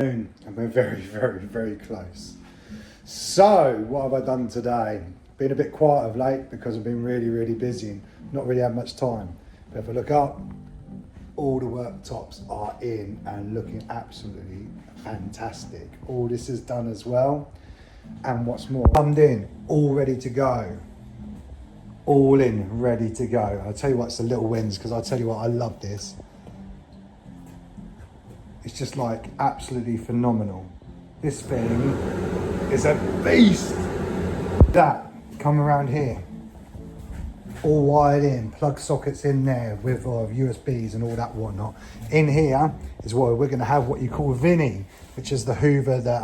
And we're very, very, very close. So, what have I done today? Been a bit quiet of late because I've been really, really busy and not really had much time. But if I look up, all the worktops are in and looking absolutely fantastic. All this is done as well. And what's more, plumbed in, all ready to go. All in, ready to go. I'll tell you what, it's the little wins, because I'll tell you what, I love this. It's just like absolutely phenomenal. This thing is a beast. That, come around here, all wired in, plug sockets in there with USBs and all that whatnot. In here is where we're gonna have what you call Vinny, which is the Hoover that,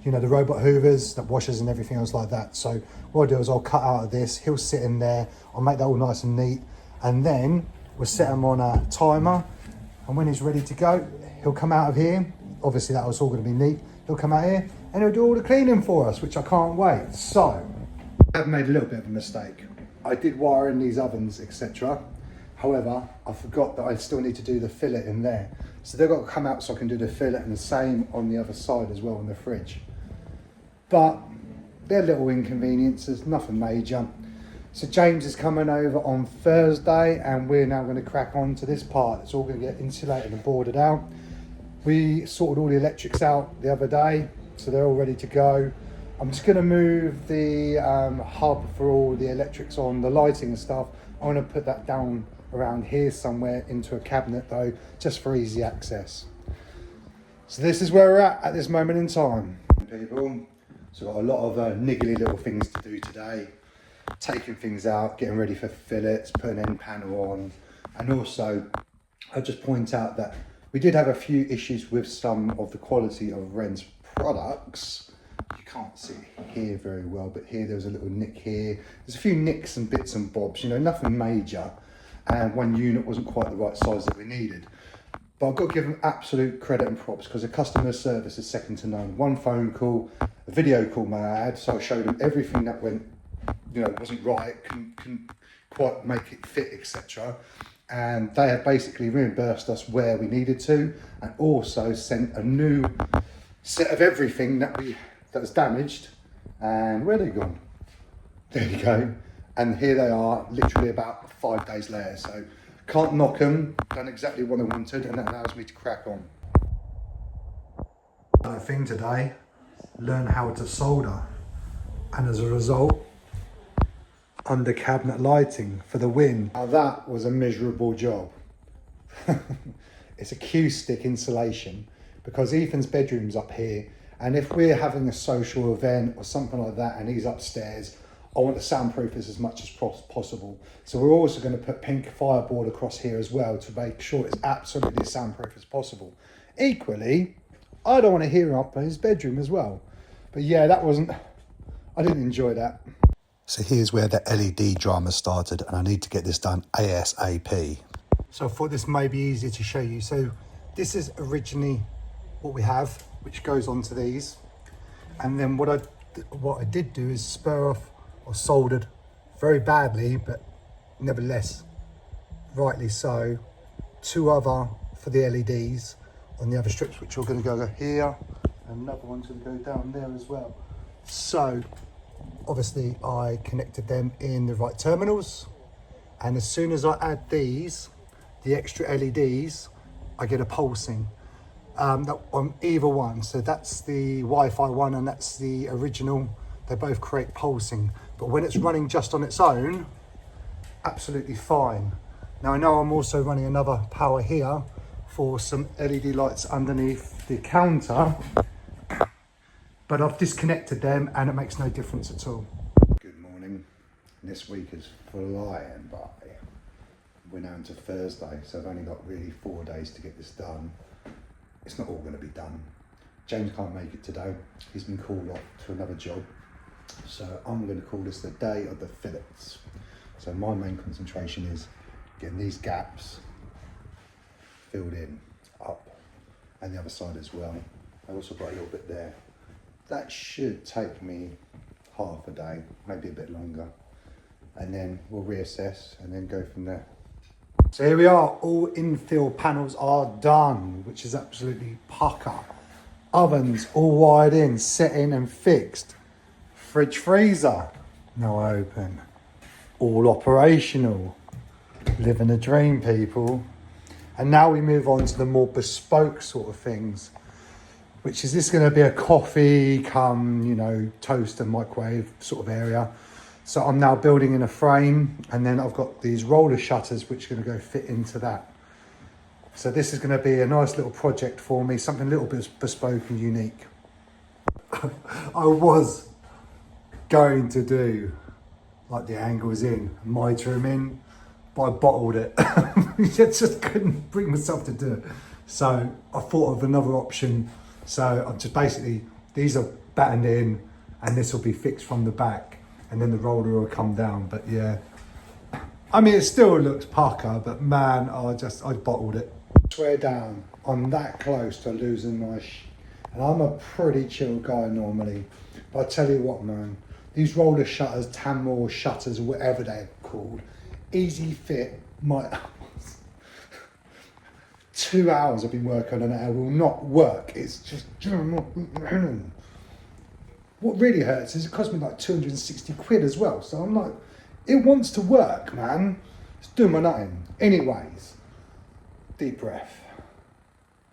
you know, the robot hoovers that washes and everything else like that. So what I'll do is I'll cut out of this, he'll sit in there, I'll make that all nice and neat, and then we'll set him on a timer, and when he's ready to go, he'll come out of here. Obviously that was all gonna be neat. He'll come out here and he'll do all the cleaning for us, which I can't wait. So, I've made a little bit of a mistake. I did wire in these ovens, etc. However, I forgot that I still need to do the fillet in there. So they've got to come out so I can do the fillet, and the same on the other side as well in the fridge. But they're little inconveniences, nothing major. So James is coming over on Thursday, and we're now going to crack on to this part. It's all going to get insulated and boarded out. We sorted all the electrics out the other day, so they're all ready to go. I'm just going to move the hub for all the electrics on, the lighting and stuff. I want to put that down around here somewhere into a cabinet though, just for easy access. So this is where we're at this moment in time, people. So I've got a lot of niggly little things to do today. Taking things out, getting ready for fillets, putting an end panel on. And also, I'll just point out that we did have a few issues with some of the quality of Ren's products. You can't see it here very well, but here there was a little nick here. There's a few nicks and bits and bobs, you know, nothing major. And one unit wasn't quite the right size that we needed. But I've got to give them absolute credit and props, because the customer service is second to none. One phone call, a video call may I add, so I showed them everything that went, you know, wasn't right, couldn't quite make it fit, etc. And they have basically reimbursed us where we needed to, and also sent a new set of everything that was damaged. And where are they gone? There you go. And here they are, literally about 5 days later. So can't knock them, done exactly what I wanted, and that allows me to crack on. Another thing today, learn how to solder. And as a result, under cabinet lighting for the win. Now that was a miserable job. It's acoustic insulation, because Ethan's bedroom's up here, and if we're having a social event or something like that and he's upstairs, I want to soundproof this as much as possible. So we're also going to put pink fireboard across here as well to make sure it's absolutely as soundproof as possible. Equally, I don't want to hear him up in his bedroom as well. But yeah, I didn't enjoy that. So here's where the LED drama started, and I need to get this done ASAP. So I thought this may be easier to show you. So this is originally what we have, which goes onto these. And then what I did do is spur off, or soldered very badly, but nevertheless, rightly so, two other for the LEDs on the other strips, which are going to go here, and another one's going to go down there as well. So obviously I connected them in the right terminals, and as soon as I add these, the extra LEDs, I get a pulsing on either one. So that's the Wi-Fi one and that's the original. They both create pulsing, but when it's running just on its own, absolutely fine. Now I know I'm also running another power here for some LED lights underneath the counter, but I've disconnected them and it makes no difference at all. Good morning. This week is flying by. We're now into Thursday, so I've only got really 4 days to get this done. It's not all going to be done. James can't make it today. He's been called off to another job. So I'm going to call this the day of the fillets. So my main concentration is getting these gaps filled in, up, and the other side as well. I also got a little bit there. That should take me half a day, maybe a bit longer. And then we'll reassess and then go from there. So here we are, all infill panels are done, which is absolutely pucker. Ovens all wired in, set in and fixed. Fridge freezer, now open. All operational. Living a dream, people. And now we move on to the more bespoke sort of things, which is this going to be a coffee come, you know, toaster, microwave sort of area. So I'm now building in a frame, and then I've got these roller shutters which are going to go fit into that. So this is going to be a nice little project for me, something a little bit bespoke and unique. I was going to do like the angles in, miter them in, but I bottled it. I just couldn't bring myself to do it. So I thought of another option. So I'm just basically, these are battened in and this will be fixed from the back and then the roller will come down. But yeah, I mean, it still looks pucker, but man, I bottled it. Swear down, I'm that close to losing my and I'm a pretty chill guy normally. But I tell you what, man, these roller shutters, Mannor shutters, whatever they're called, easy fit, 2 hours I've been working on it, it will not work. It's just, what really hurts is it cost me like 260 quid as well. So I'm like, it wants to work, man. It's doing my nothing. Anyways, deep breath.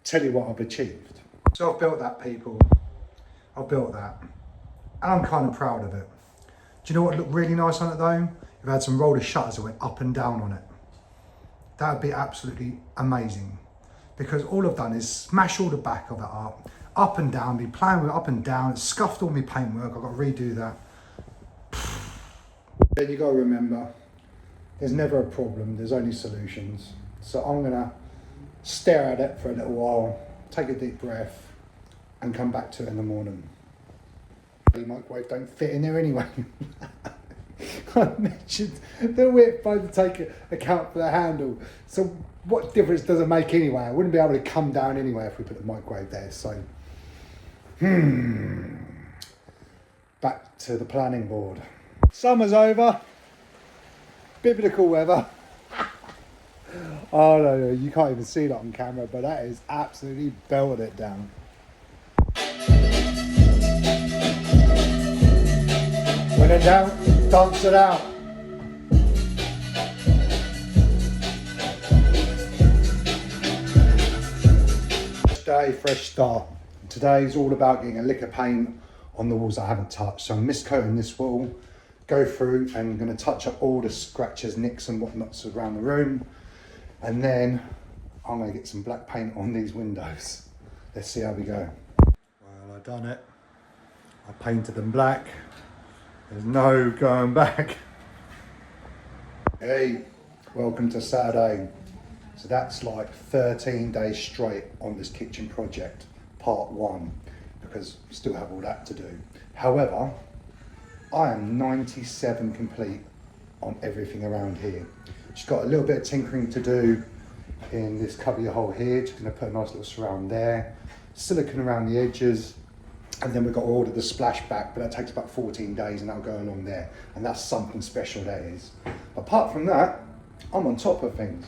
Tell you what I've achieved. So I've built that, people. I've built that. And I'm kind of proud of it. Do you know what looked really nice on it though? If I had some roller shutters that went up and down on it. That would be absolutely amazing. Because all I've done is smash all the back of it up and down, be playing with it up and down, it's scuffed all my paintwork, I've got to redo that. Then you got to remember, there's never a problem, there's only solutions. So I'm going to stare at it for a little while, take a deep breath, and come back to it in the morning. The microwave don't fit in there anyway. I mentioned the width, I had to take account for the handle. So what difference does it make anyway? I wouldn't be able to come down anyway if we put the microwave there. So, back to the planning board. Summer's over. Biblical weather. Oh no, you can't even see that on camera, but that is absolutely belted it down. When in doubt, dance it out. Fresh day, fresh start. Today's all about getting a lick of paint on the walls I haven't touched. So I'm miscoating this wall, go through and I'm going to touch up all the scratches, nicks and whatnots around the room. And then I'm going to get some black paint on these windows. Let's see how we go. Well, I've done it. I painted them black. There's no going back. Hey, welcome to Saturday. So that's like 13 days straight on this kitchen project, part one, because we still have all that to do. However, I am 97 complete on everything around here. Just got a little bit of tinkering to do in this cubby hole here. Just gonna put a nice little surround there. Silicone around the edges. And then we've got to order the splashback, but that takes about 14 days and that'll go along there. And that's something special, that is. Apart from that, I'm on top of things.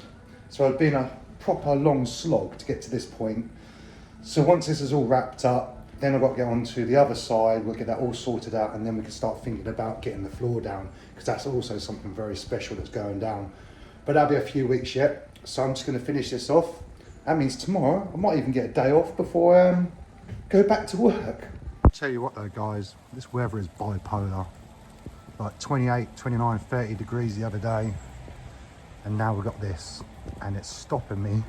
So I've been a proper long slog to get to this point. So once this is all wrapped up, then I've got to get on to the other side, we'll get that all sorted out, and then we can start thinking about getting the floor down, because that's also something very special that's going down. But that'll be a few weeks yet. So I'm just gonna finish this off. That means tomorrow, I might even get a day off before I go back to work. Tell you what though guys, this weather is bipolar. Like 28, 29, 30 degrees the other day. And now we've got this. And it's stopping me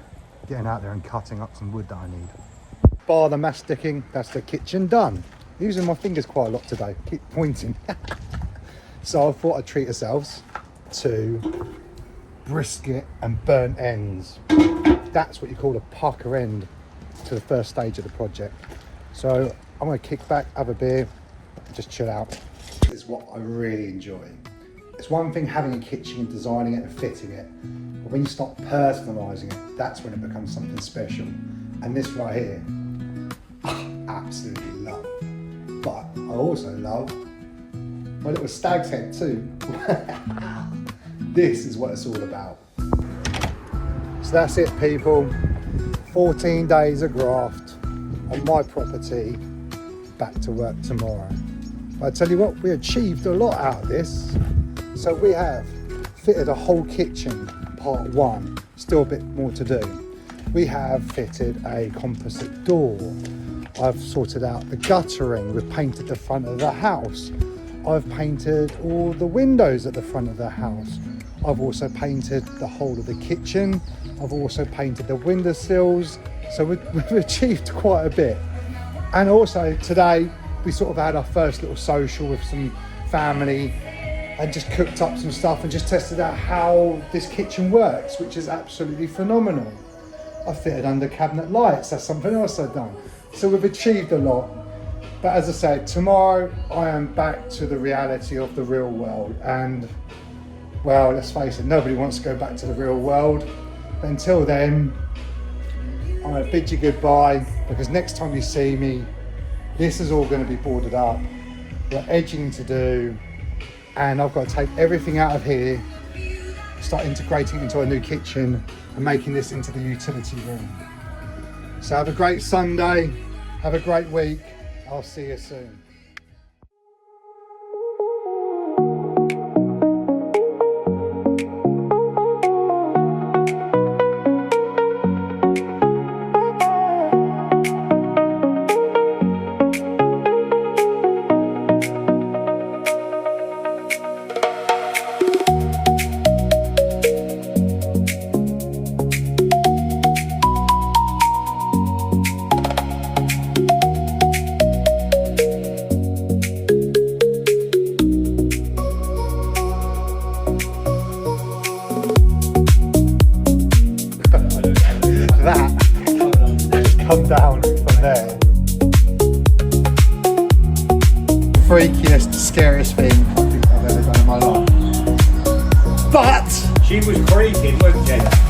getting out there and cutting up some wood that I need. Bar the masticking, that's the kitchen done. Using my fingers quite a lot today, keep pointing. So I thought I'd treat ourselves to brisket and burnt ends. That's what you call a pucker end to the first stage of the project. So I'm going to kick back, have a beer, and just chill out. This is what I really enjoy. It's one thing having a kitchen and designing it and fitting it, but when you start personalising it, that's when it becomes something special. And this right here, I absolutely love. But I also love my little stag's head too. This is what it's all about. So that's it, people. 14 days of graft. on my property back to work tomorrow. But I tell you what, we achieved a lot out of this. So we have fitted a whole kitchen, part one, still a bit more to do. We have fitted a composite door. I've sorted out the guttering, we've painted the front of the house. I've painted all the windows at the front of the house. I've also painted the whole of the kitchen. I've also painted the windowsills. So we've achieved quite a bit. And also today, we sort of had our first little social with some family and just cooked up some stuff and just tested out how this kitchen works, which is absolutely phenomenal. I fitted under cabinet lights, that's something else I've done. So we've achieved a lot. But as I said, tomorrow I am back to the reality of the real world. And well, let's face it, nobody wants to go back to the real world. But until then, I'm gonna bid you goodbye, because next time you see me, this is all gonna be boarded up. We're edging to do, and I've got to take everything out of here, start integrating into a new kitchen and making this into the utility room. So have a great Sunday, have a great week. I'll see you soon. Come down from there. Freakiest, scariest thing I think I've ever done in my life. But she was creaking, wasn't she?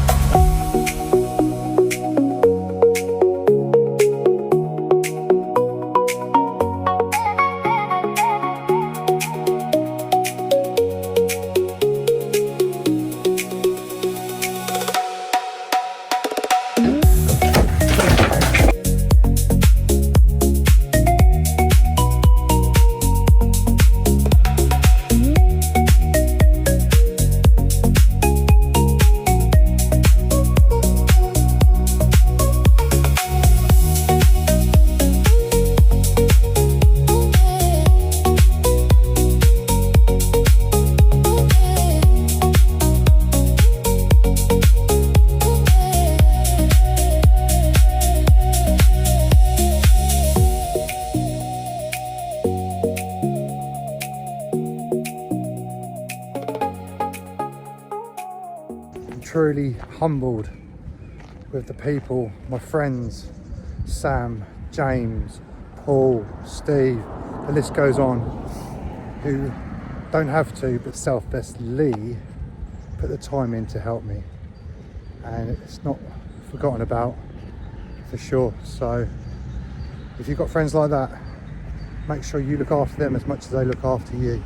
truly humbled with the people, my friends, Sam, James, Paul, Steve, the list goes on, who don't have to but selflessly put the time in to help me, and it's not forgotten about for sure. So if you've got friends like that, make sure you look after them as much as they look after you.